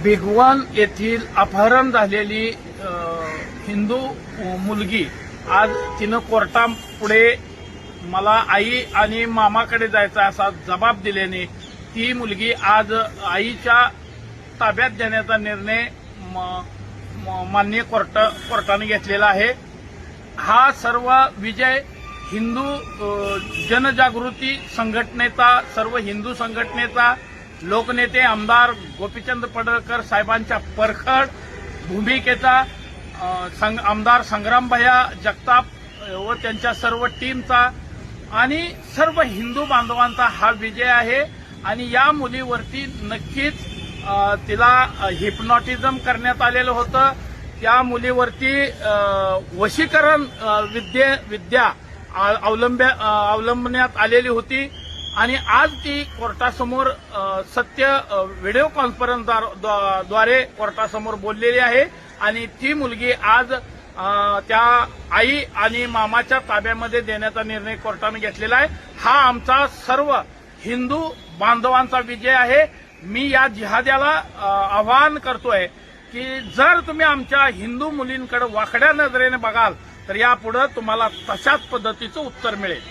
भिगवण येथील अपहरण झालेली हिंदू मुलगी आज तिनं कोर्टापुढे मला आई आणि मामाकडे जायचा असा जबाब दिल्याने ती मुलगी आज आईच्या ताब्यात देण्याचा निर्णय माननीय कोर्टाने घेतलेला आहे। हा सर्व विजय हिंदू जनजागृती संघटनेचा, सर्व हिंदू संघटनेचा, लोकनेते आमदार गोपीचंद पडळकर साहेबांच्या परखड भूमिकेचा, आमदार संग्रामभैया जगताप व त्यांच्या सर्व टीमचा आणि सर्व हिंदू बांधवांचा हा विजय आहे। आणि या मुलीवरती नक्कीच तिला हिप्नॉटिझम करण्यात आलेलं होतं। त्या मुलीवरती वशीकरण विद्या अवलंबण्यात आलेली होती आणि आज ती कोर्टासमोर सत्य व्हिडिओ कॉन्फरन्सद्वारे कोर्टासमोर बोललेली आहे आणि ती मुलगी आज त्या आई आणि मामाच्या ताब्यामध्ये देण्याचा निर्णय कोर्टाने घेतलेला आहे। हा आमचा सर्व हिंदू बांधवांचा विजय आहे। मी या जिहाद्याला आवाहन करतोय की जर तुम्ही आमच्या हिंदू मुलींकडे वाकड्या नजरेने बघाल तर यापुढे तुम्हाला तशाच पद्धतीचं उत्तर मिळेल।